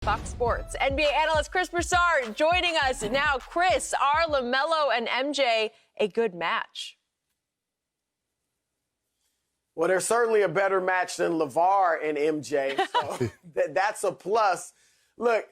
Fox Sports. NBA analyst Chris Broussard joining us now. Chris, are LaMelo and MJ a good match? Well, they're certainly a better match than LeVar and MJ, so that's a plus. Look,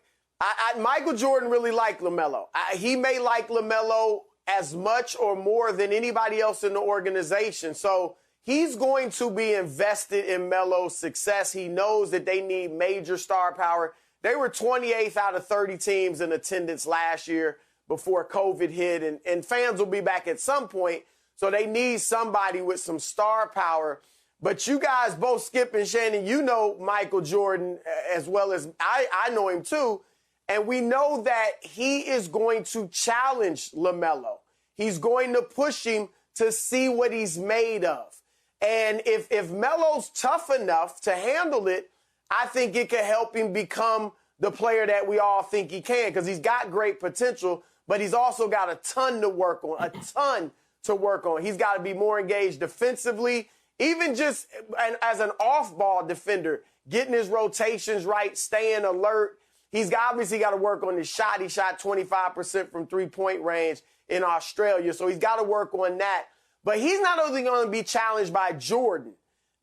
Michael Jordan really liked LaMelo. He may like LaMelo as much or more than anybody else in the organization, so he's going to be invested in Melo's success. He knows that they need major star power. They were 28th out of 30 teams in attendance last year before COVID hit, and fans will be back at some point, so they need somebody with some star power. But you guys, both Skip and Shannon, you know Michael Jordan as well as I know him too, and we know that he is going to challenge LaMelo. He's going to push him to see what he's made of. And if Melo's tough enough to handle it, I think it could help him become the player that we all think he can, because he's got great potential, but he's also got a ton to work on, He's got to be more engaged defensively, even just as an off-ball defender, getting his rotations right, staying alert. He's obviously got to work on his shot. He shot 25% from three-point range in Australia, so he's got to work on that. But he's not only going to be challenged by Jordan.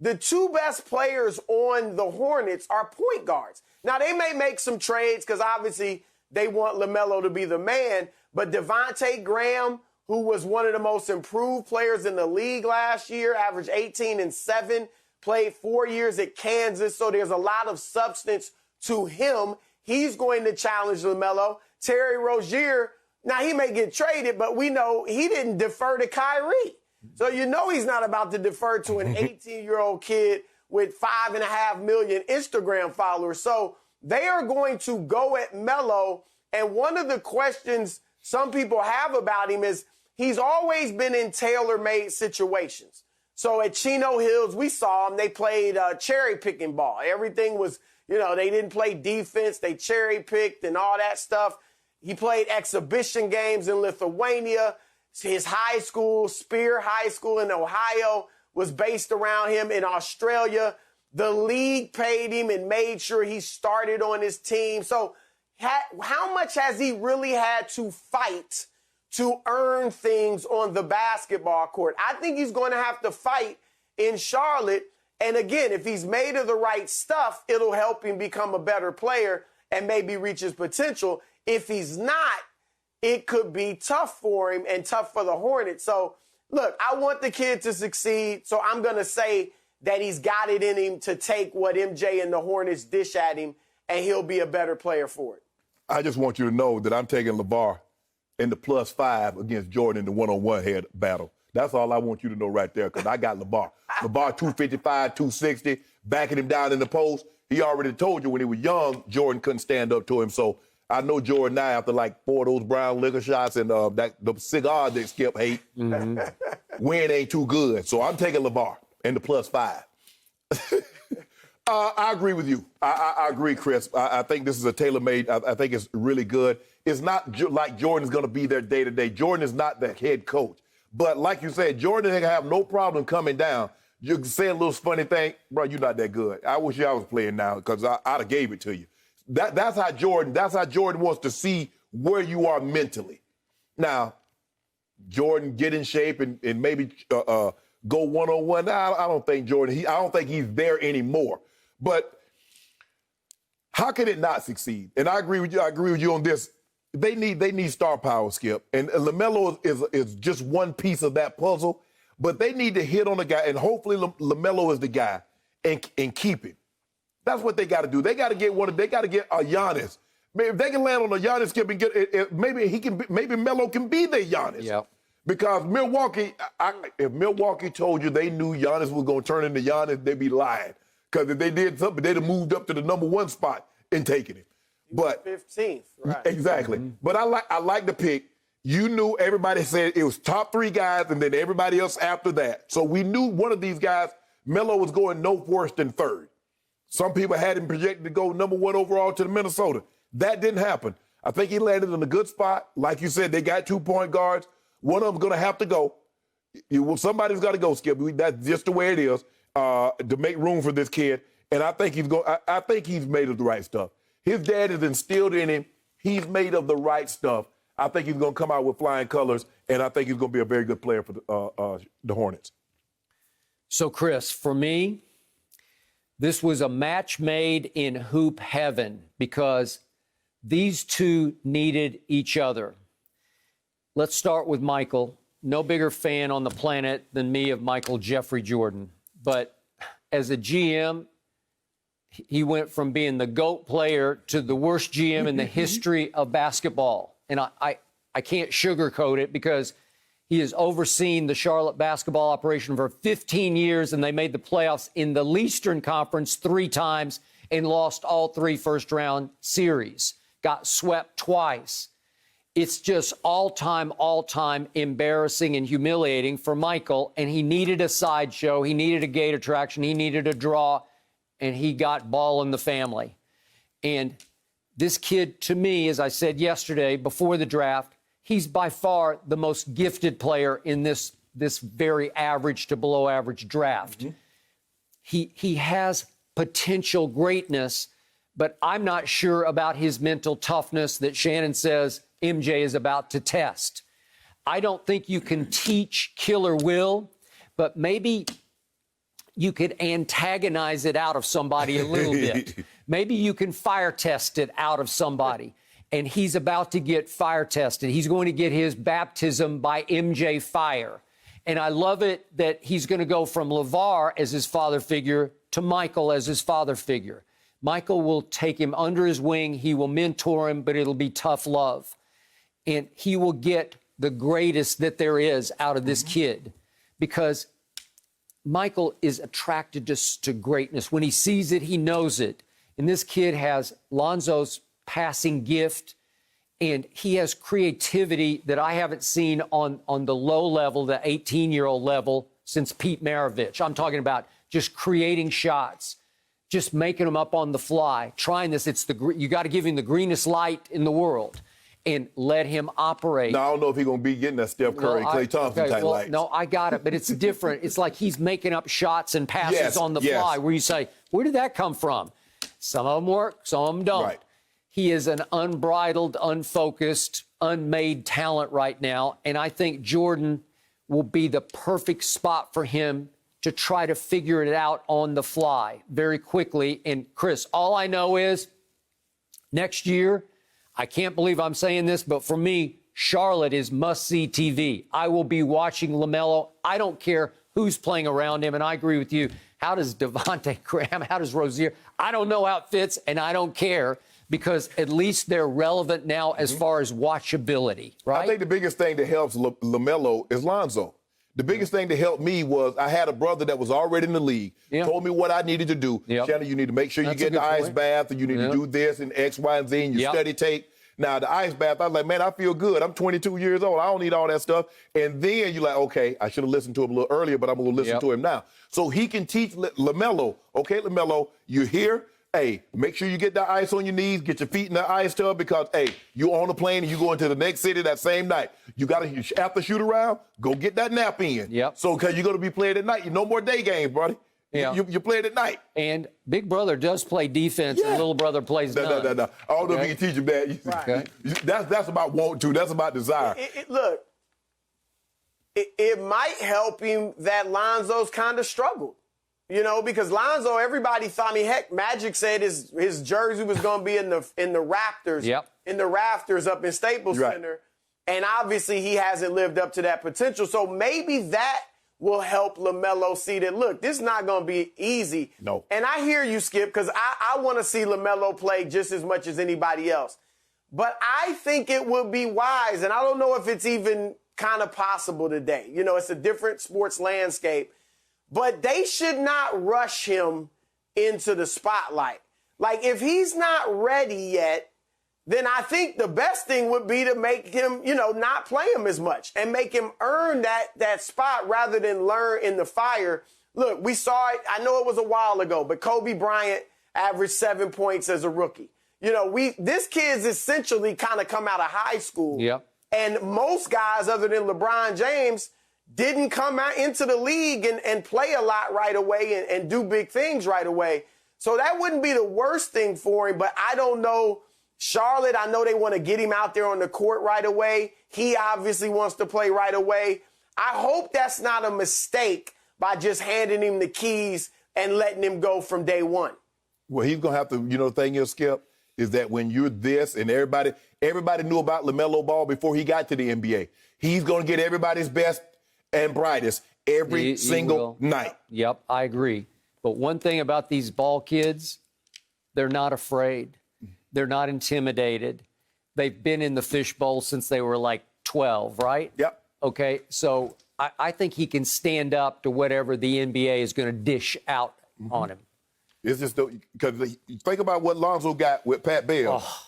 The two best players on the Hornets are point guards. Now, they may make some trades because obviously they want LaMelo to be the man, but Devontae Graham, who was one of the most improved players in the league last year, averaged 18 and 7, played 4 years at Kansas, so there's a lot of substance to him. He's going to challenge LaMelo. Terry Rozier, now he may get traded, but we know he didn't defer to Kyrie. So you know he's not about to defer to an 18-year-old kid with 5.5 million Instagram followers. So they are going to go at Melo. And one of the questions some people have about him is he's always been in tailor-made situations. So at Chino Hills, we saw him. They played cherry-picking ball. Everything was, they didn't play defense. They cherry-picked and all that stuff. He played exhibition games in Lithuania. His high school, Spear High School in Ohio, was based around him. In Australia, the league paid him and made sure he started on his team. So how much has he really had to fight to earn things on the basketball court? I think he's going to have to fight in Charlotte. And again, if he's made of the right stuff, it'll help him become a better player and maybe reach his potential. If he's not, it could be tough for him and tough for the Hornets. So, look, I want the kid to succeed, so I'm going to say that he's got it in him to take what MJ and the Hornets dish at him, and he'll be a better player for it. I just want you to know that I'm taking LeVar in the +5 against Jordan in the one-on-one head battle. That's all I want you to know right there, because I got LeVar. LeVar 255, 260, backing him down in the post. He already told you when he was young, Jordan couldn't stand up to him, so I know Jordan now, after like 4 of those brown liquor shots and the cigar that Skip hate, win ain't too good. So I'm taking LeVar in the +5. I agree with you. I agree, Chris. I think this is a tailor-made. I think it's really good. It's not like Jordan's going to be there day to day. Jordan is not the head coach. But like you said, Jordan ain't have no problem coming down. You say a little funny thing, bro, you're not that good. I wish I was playing now because I'd have gave it to you. That's how Jordan wants to see where you are mentally. Now, Jordan get in shape and maybe go one-on-one. I don't think Jordan, I don't think he's there anymore. But how can it not succeed? And I agree with you on this. They need star power, Skip. And LaMelo is just one piece of that puzzle. But they need to hit on the guy, and hopefully LaMelo is the guy, and keep him. That's what they got to do. They got to get a Giannis. Maybe if they can land on a Giannis, Skip, and get it, maybe Melo can be the Giannis. Yep. Because Milwaukee, if Milwaukee told you they knew Giannis was going to turn into Giannis, they'd be lying. Because if they did something, they'd have moved up to the #1 spot and taken him. But 15th, right? Exactly. Mm-hmm. But I like the pick. You knew everybody said it was top 3 guys and then everybody else after that. So we knew one of these guys, Melo, was going no worse than 3rd. Some people had him projected to go #1 overall to the Minnesota. That didn't happen. I think he landed in a good spot. Like you said, they got 2 point guards. One of them's going to have to go. Somebody's got to go, Skip. That's just the way it is to make room for this kid. And I think he's made of the right stuff. His dad has instilled in him. He's made of the right stuff. I think he's going to come out with flying colors, and I think he's going to be a very good player for the Hornets. So, Chris, for me, this was a match made in hoop heaven because these two needed each other. Let's start with Michael. No bigger fan on the planet than me of Michael Jeffrey Jordan. But as a GM, he went from being the GOAT player to the worst GM in the history of basketball. And I can't sugarcoat it because he has overseen the Charlotte basketball operation for 15 years, and they made the playoffs in the Eastern Conference 3 times and lost all 3 first-round series. Got swept twice. It's just all-time embarrassing and humiliating for Michael, and he needed a sideshow. He needed a gate attraction. He needed a draw, and he got Ball in the family. And this kid, to me, as I said yesterday before the draft, he's by far the most gifted player in this very average to below average draft. Mm-hmm. He has potential greatness, but I'm not sure about his mental toughness that Shannon says MJ is about to test. I don't think you can teach killer will, but maybe you could antagonize it out of somebody a little bit. Maybe you can fire test it out of somebody. And he's about to get fire tested. He's going to get his baptism by MJ fire. And I love it that he's going to go from LeVar as his father figure to Michael as his father figure. Michael will take him under his wing. He will mentor him, but it'll be tough love. And he will get the greatest that there is out of this kid because Michael is attracted to greatness. When he sees it, he knows it. And this kid has Lonzo's passing gift, and he has creativity that I haven't seen on the low level, the 18-year-old level, since Pete Maravich. I'm talking about just creating shots, just making them up on the fly, trying this. You got to give him the greenest light in the world and let him operate. Now, I don't know if he's going to be getting that Steph Curry, Klay Thompson type lights. No, I got it, but it's different. It's like he's making up shots and passes on the fly where you say, where did that come from? Some of them work, some of them don't. Right. He is an unbridled, unfocused, unmade talent right now, and I think Jordan will be the perfect spot for him to try to figure it out on the fly very quickly. And, Chris, all I know is next year, I can't believe I'm saying this, but for me, Charlotte is must-see TV. I will be watching LaMelo. I don't care who's playing around him, and I agree with you. How does Devontae Graham, how does Rozier? I don't know how it fits, and I don't care because at least they're relevant now as far as watchability, right? I think the biggest thing that helps LaMelo is Lonzo. The biggest thing that helped me was I had a brother that was already in the league, told me what I needed to do. Shannon, you need to make sure you get the ice bath, and you need to do this and X, Y, and Z, and you study tape. Now, the ice bath, I was like, man, I feel good. I'm 22 years old. I don't need all that stuff. And then you're like, okay, I should have listened to him a little earlier, but I'm going to listen to him now. So he can teach LaMelo, okay, LaMelo, you're here. Hey, make sure you get that ice on your knees, get your feet in the ice tub because, hey, you're on the plane and you go into the next city that same night. You got to, after shoot around, go get that nap in. So, because you're going to be playing at night. No more day games, buddy. You're playing at night. And Big Brother does play defense and Little Brother plays none. No. I don't know if you can teach him that. Right. That's about want to. That's about desire. Look, it might help him that Lonzo's kind of struggled. You know, because Lonzo, everybody thought, I mean, heck, Magic said his jersey was going to be in the rafters, in the rafters up in Staples Center. And obviously he hasn't lived up to that potential. So maybe that will help LaMelo see that, look, this is not going to be easy. No. And I hear you, Skip, because I want to see LaMelo play just as much as anybody else. But I think it would be wise, and I don't know if it's even kind of possible today. You know, it's a different sports landscape. But they should not rush him into the spotlight. Like, if he's not ready yet, then I think the best thing would be to make him, you know, not play him as much and make him earn that spot rather than learn in the fire. Look, we saw it. I know it was a while ago, but Kobe Bryant averaged 7 points as a rookie. You know, this kid's essentially kind of come out of high school. And most guys, other than LeBron James, didn't come out into the league and play a lot right away and do big things right away. So that wouldn't be the worst thing for him, but I don't know. Charlotte, I know they want to get him out there on the court right away. He obviously wants to play right away. I hope that's not a mistake by just handing him the keys and letting him go from day one. Well, he's going to have to, the thing is, Skip, is that when you're this and everybody knew about LaMelo Ball before he got to the NBA. He's going to get everybody's best and brightest every single night. Yep, I agree. But one thing about these Ball kids, they're not afraid. They're not intimidated. They've been in the fishbowl since they were like 12, right? Yep. Okay, so I think he can stand up to whatever the NBA is going to dish out on him. It's just because think about what Lonzo got with Pat Bell. Oh.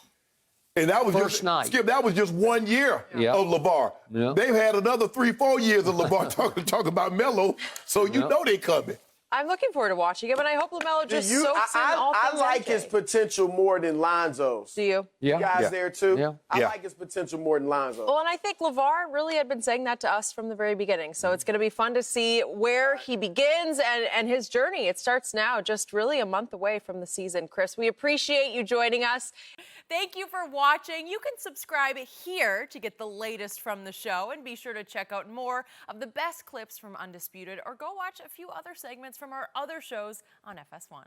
And that was First night. Skip, that was just 1 year of LeVar. Yep. They've had another 3-4 years of LeVar talking about Melo, so you know they coming. I'm looking forward to watching him, and I hope LaMelo just soaks in all I things like MJ. his potential more than Lonzo's. Do you? Yeah. You guys there too? Yeah. I like his potential more than Lonzo. Well, and I think LeVar really had been saying that to us from the very beginning. So it's going to be fun to see where he begins and his journey. It starts now, just really a month away from the season. Chris, we appreciate you joining us. Thank you for watching. You can subscribe here to get the latest from the show, and be sure to check out more of the best clips from Undisputed, or go watch a few other segments from our other shows on FS1.